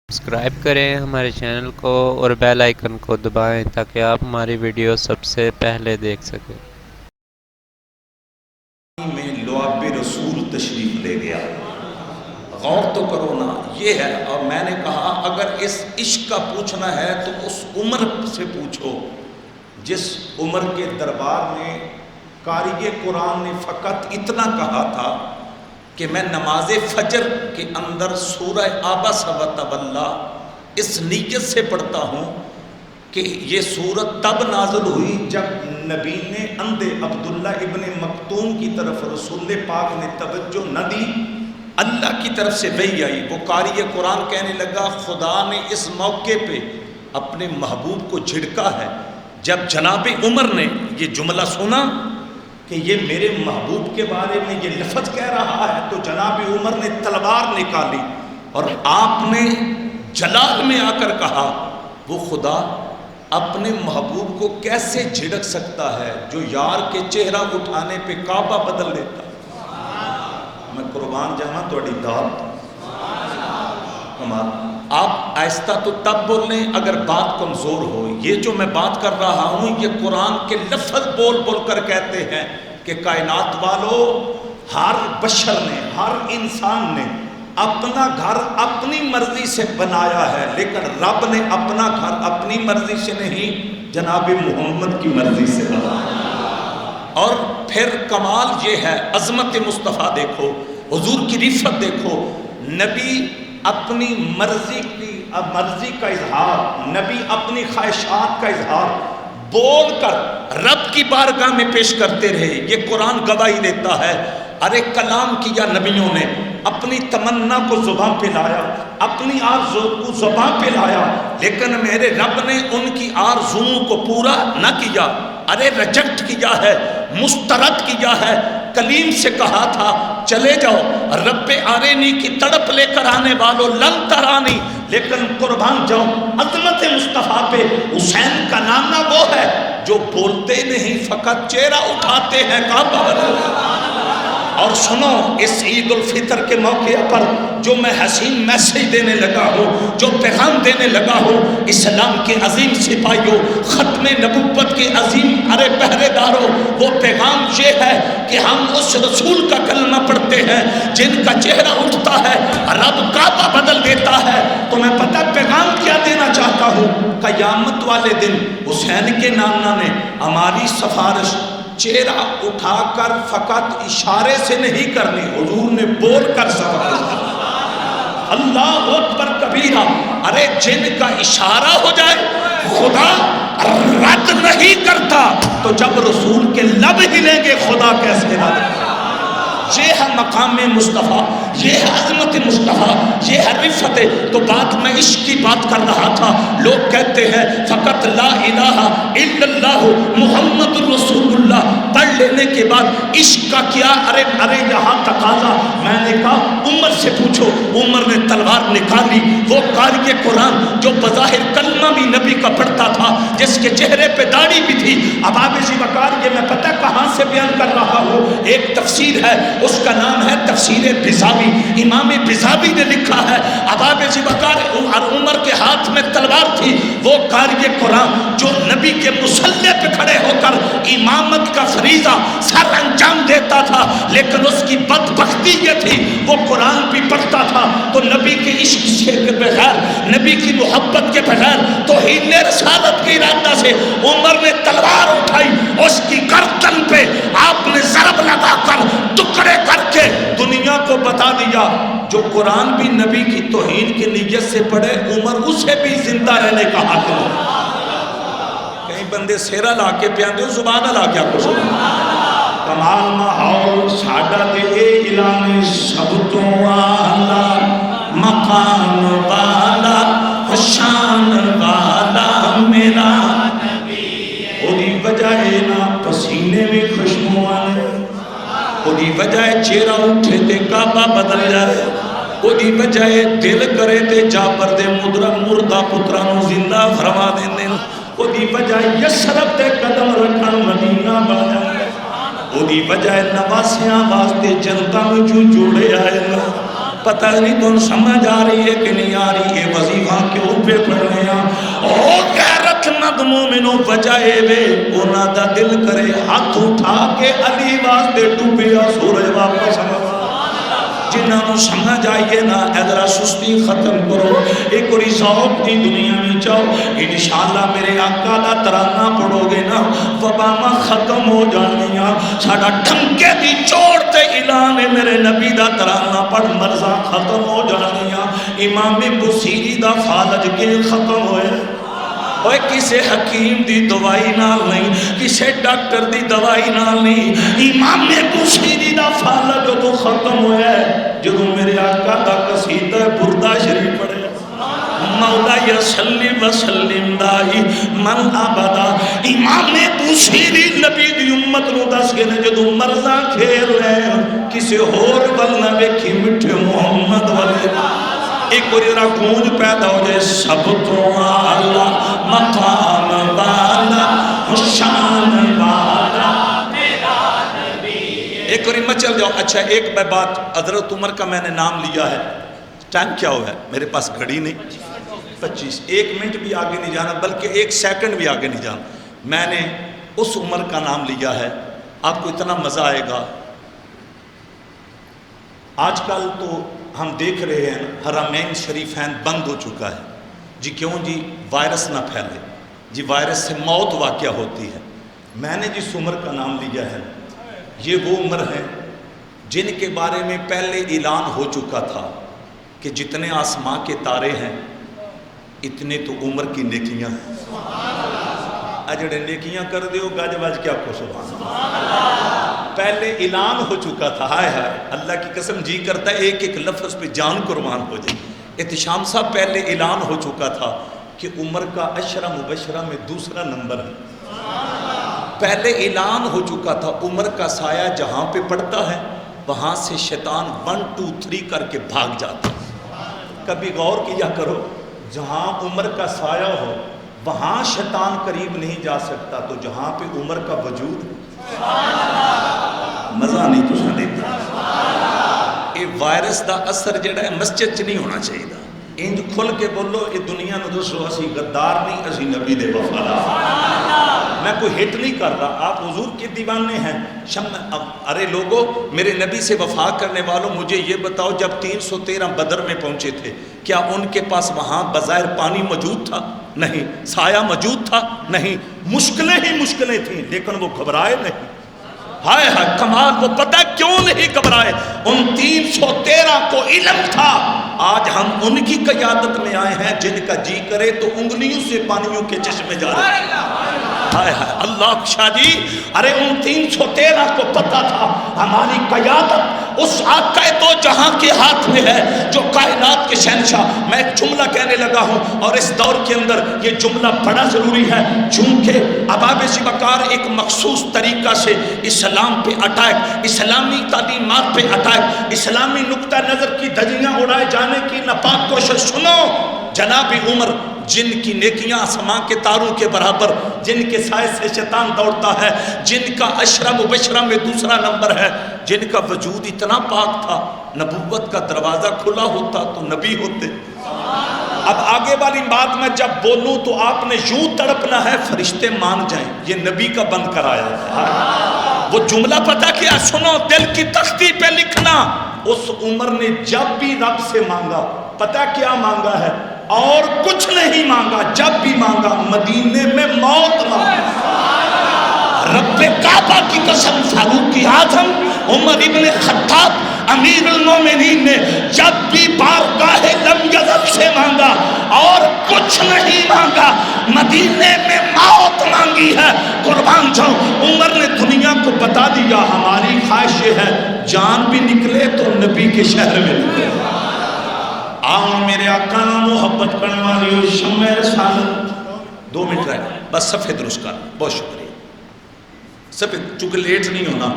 Subscribe کریں ہمارے channel کو اور بیل آئیکن کو دبائیں تاکہ آپ ہماری ویڈیو سب سے پہلے دیکھ سکیں۔ میں لعاب رسول تشریف لے گیا، غور تو کرو نا، یہ ہے۔ اور میں نے کہا اگر اس عشق کا پوچھنا ہے تو اس عمر سے پوچھو جس عمر کے دربار میں قاری قرآن نے فقط اتنا کہا تھا کہ میں نماز فجر کے اندر سورہ عبس و تولی اس نیت سے پڑھتا ہوں کہ یہ سورت تب نازل ہوئی جب نبی نے اندھے عبداللہ ابن مکتوم کی طرف رسول پاک نے توجہ نہ دی، اللہ کی طرف سے وحی آئی۔ وہ قاری قرآن کہنے لگا خدا نے اس موقع پہ اپنے محبوب کو جھڑکا ہے۔ جب جناب عمر نے یہ جملہ سنا کہ یہ میرے محبوب کے بارے میں یہ لفظ کہہ رہا ہے تو جناب عمر نے تلوار نکالی اور آپ نے جلال میں آ کر کہا وہ خدا اپنے محبوب کو کیسے جھڑک سکتا ہے جو یار کے چہرہ اٹھانے پہ کعبہ بدل دیتا۔ میں قربان جاواں تہاڈی داد کمال۔ آپ آہستہ تو تب بول لیں اگر بات کمزور ہو۔ یہ جو میں بات کر رہا ہوں یہ قرآن کے لفظ بول بول کر کہتے ہیں کہ کائنات والو، ہر بشر نے، ہر انسان نے اپنا گھر اپنی مرضی سے بنایا ہے، لیکن رب نے اپنا گھر اپنی مرضی سے نہیں جناب محمد کی مرضی سے بنایا۔ اور پھر کمال یہ ہے، عظمت مصطفیٰ دیکھو، حضور کی رفت دیکھو، نبی اپنی مرضی کا اظہار، نبی اپنی خواہشات کا اظہار بول کر رب کی بارگاہ میں پیش کرتے رہے۔ یہ قرآن گواہی دیتا ہے۔ ارے کلام کیا نبیوں نے، اپنی تمنا کو زباں پہ لایا، اپنی آرزو کو زباں پہ لایا، لیکن میرے رب نے ان کی آرزوؤں کو پورا نہ کیا۔ ارے ریجیکٹ کیا ہے، مسترد کیا ہے۔ کلیم سے کہا تھا چلے جاؤ، رب آرینی کی تڑپ لے کر آنے والوں لن ترانی، لیکن قربان جاؤ عظمت مصطفیٰ پہ۔ حسین کا نامہ وہ ہے جو بولتے نہیں فقط چہرہ اٹھاتے ہیں کعبہ بدل۔ اور سنو اس عید الفطر کے موقع پر جو میں حسین میسیج دینے لگا ہوں، جو پیغام دینے لگا ہوں، اسلام کے عظیم سپاہیوں، ختم نبوت کے عظیم ارے پہرے داروں، وہ پیغام یہ ہے کہ ہم اس رسول کا کلمہ پڑھتے ہیں جن کا چہرہ اٹھتا ہے رب کعبہ بدل دیتا ہے۔ تو میں پتہ پیغام کیا دینا چاہتا ہوں، قیامت والے دن حسین کے نانا نے ہماری سفارش چہرہ اٹھا کر فقط اشارے سے نہیں کرنی، حضور نے بول کر سفارش کرنی۔ اللہ اکبر کبیرہ۔ ارے جن کا اشارہ ہو جائے خدا رد نہیں کرتا، تو جب رسول کے لب ہلیں گے خدا کیسے رد کرے؟ یہ ہے مقام مصطفیٰ، یہ ہے عظمت مصطفیٰ، یہ ہے رفت۔ تو بات میں عشق کی بات کر رہا تھا۔ لوگ کہتے ہیں فقط لا الہ الا اللہ محمد رسول اللہ پڑھ لینے کے بعد عشق کا کیا؟ ارے یہاں تقاضا، میں نے کہا عمر سے پوچھو۔ عمر نے تلوار نکالی، وہ قاری قرآن جو بظاہر کلمہ بھی نبی کا پڑھتا تھا، جس کے چہرے پہ داڑھی بھی تھی۔ اب آپ اسی وقار یہ میں پتہ کہاں سے بیان کر رہا ہوں، ایک تفسیر ہے اس کا نام ہے تفسیر بزاوی، امام بزاوی نے لکھا ہے اباب ذبکار اور عمر کے ہاتھ میں تلوار تھی۔ وہ قاری قرآن جو نبی کے مصلی پہ کھڑے ہو کر امامت کا فریضہ سر انجام دیتا تھا، لیکن اس کی بدبختی یہ تھی وہ قرآن بھی پڑھتا تھا تو نبی کے عشق کے بغیر، نبی کی محبت کے بغیر، توہین رسالت کی ارادہ سے عمر نے تلوار اٹھائی، اس کی گردن پہ آپ نے ضرب لگا کر ٹکڑے کر کے دنیا کو بتا دیا جو قرآن بھی نبی کی توہین کی نیت سے پڑھے عمر اسے بھی زندہ رہنے کا حق ہے۔ کئی بندے سیرا لا کے پیاندے ہو، زبان لا کے آپ کو کمال ماحول ساڈا تے اے اعلان سب تو اعلیٰ مقام والا شان والا میرا نبی ہے۔ وہی وجہ ہے نا پسینے میں خوشبو آنے، وہی وجہ ہے چہرہ اٹھے تے کعبہ بدل جائے، وہی وجہ ہے دل کرے تے جابر دے مردہ پترانو زندہ فرما دیندے، وہی وجہ ہے یسرب تے قدم رکھن مدینہ بن جائے، وہی وجہ ہے نواسیاں واسطے جنتا میں جو جوڑے آئے نا۔ پتہ نہیں تم سمجھ آ رہی ہے کہ نہیں آ رہی ہے؟ وظیفہ نو وجہ وے انہاں دا دل کرے ہاتھ اٹھا کے علی واسطے ڈوبیا سورج واپس آوا جنہاں نو سمجھ آئیے نا ادھر سستی ختم کرو ایک اور ذوق دی دنیا میں جاؤ انشاءاللہ میرے آقا دا ترانہ پڑھو گے نا وباما ختم ہو جانیاں ساڑا ٹھنکے دی چوڑ تے اعلان ہے میرے نبی دا ترانہ پڑھ مرضا ختم ہو جانیاں امام بصیری دا فالج کے ختم ہوئے اوے کسے حکیم دی دوائی نال نہیں کسے ڈاکٹر دی دوائی نال نہیں امام بصیری دا فالج جو ختم ہویا ہے جو میرے آقا دا قصیدہ بردہ شریف پڑھے مولا یا صلی وسلم دائی من آبادا امام بصیری نبی دی امت نو دس کے نے جو مرضا کھیل رہے ہیں کسے اور بلنا بیکھی مٹھے محمد والے ایک اور یہ گونج پیدا ہو جائے سب تو آلہ مقام والا حسان والا میرا نبی ایک اور میں چل جاؤ اچھا ایک بات حضرت عمر کا میں نے نام لیا ہے ٹائم کیا ہوا ہے میرے پاس گھڑی نہیں 25 ایک منٹ بھی آگے نہیں جانا بلکہ ایک سیکنڈ بھی آگے نہیں جانا میں نے اس عمر کا نام لیا ہے آپ کو اتنا مزہ آئے گا آج کل تو ہم دیکھ رہے ہیں حرمین شریفین بند ہو چکا ہے جی کیوں جی وائرس نہ پھیلے جی وائرس سے موت واقع ہوتی ہے میں نے جس عمر کا نام لیا ہے یہ وہ عمر ہے جن کے بارے میں پہلے اعلان ہو چکا تھا کہ جتنے آسمان کے تارے ہیں اتنے تو عمر کی نیکیاں ہیں اجڑے نیکیاں کر دیو گاج باج کیا کو سبحان اللہ پہلے اعلان ہو چکا تھا ہائے ہائے اللہ کی قسم جی کرتا ہے ایک ایک لفظ پہ جان قربان ہو جائے احتشام صاحب پہلے اعلان ہو چکا تھا کہ عمر کا عشرہ مبشرہ میں دوسرا نمبر ہے پہلے اعلان ہو چکا تھا عمر کا سایہ جہاں پہ پڑتا ہے وہاں سے شیطان 1 2 3 کر کے بھاگ جاتا کبھی غور کیا کرو جہاں عمر کا سایہ ہو وہاں شیطان قریب نہیں جا سکتا تو جہاں پہ عمر کا وجود مزہ نہیں تو سن دیتا یہ وائرس دا اثر جڑا ہے مسجد چ نہیں ہونا چاہیے انج کھل کے بولو یہ دنیا نو دسو اسی غدار نہیں اسی نبی دے وفادار میں کوئی ہٹ نہیں کر رہا آپ حضور کے دیوانے ہیں ارے لوگو میرے نبی سے وفا کرنے والوں مجھے یہ بتاؤ جب 313 بدر میں پہنچے تھے کیا ان کے پاس وہاں بظاہر پانی موجود تھا نہیں سایہ موجود تھا نہیں مشکلیں ہی مشکلیں تھیں لیکن وہ گھبرائے نہیں ہائے ہائے کمال وہ پتہ کیوں نہیں گھبرائے ان 313 کو علم تھا آج ہم ان کی قیادت میں آئے ہیں جن کا جی کرے تو انگلیوں سے پانیوں کے چشمے جا رہے ہیں ہائے ہائے اللہ شاہ جی ارے ان 313 کو پتہ تھا ہماری قیادت اس آقا دو جہاں کے ہاتھ میں ہے جو کائنات کے شہنشاہ میں ایک جملہ کہنے لگا ہوں اور اس دور کے اندر یہ جملہ بڑا ضروری ہے چونکہ اباب ذوالفقار ایک مخصوص طریقہ سے اسلام پہ اٹیک اسلامی تعلیمات پہ اٹیک اسلامی نقطہ نظر کی دھجیاں اڑائے جانے کی ناپاک کوشش سنو جناب عمر جن کی نیکیاں آسمان کے تاروں کے برابر جن کے سائے سے شیطان دوڑتا ہے جن کا عشرہ مبشرہ میں دوسرا نمبر ہے جن کا وجود اتنا پاک تھا نبوت کا دروازہ کھلا ہوتا تو نبی ہوتے اب آگے والی بات میں جب بولوں تو آپ نے یوں تڑپنا ہے فرشتے مان جائیں یہ نبی کا بند کرایا ہے وہ جملہ پتہ کیا سنو دل کی تختی پہ لکھنا اس عمر نے جب بھی رب سے مانگا پتہ کیا مانگا ہے اور کچھ نہیں مانگا جب بھی مانگا مدینے میں موت مانگا رب کعبہ کی قسم فاروق اعظم عمر ابن خطاب امیر المومنین نے جب بھی بارگاہ لم یزل سے مانگا اور کچھ نہیں مانگا مدینے میں موت مانگی ہے قربان جاؤ عمر نے دنیا کو بتا دیا ہماری خواہش یہ ہے جان بھی نکلے تو نبی کے شہر میں نکلے آؤ میرے آقا نا محبت کرنے والی شمع رسالت 2 منٹ رہے بس صفحے درست کر بہت شکریہ صفحے چونکہ لیٹ نہیں ہونا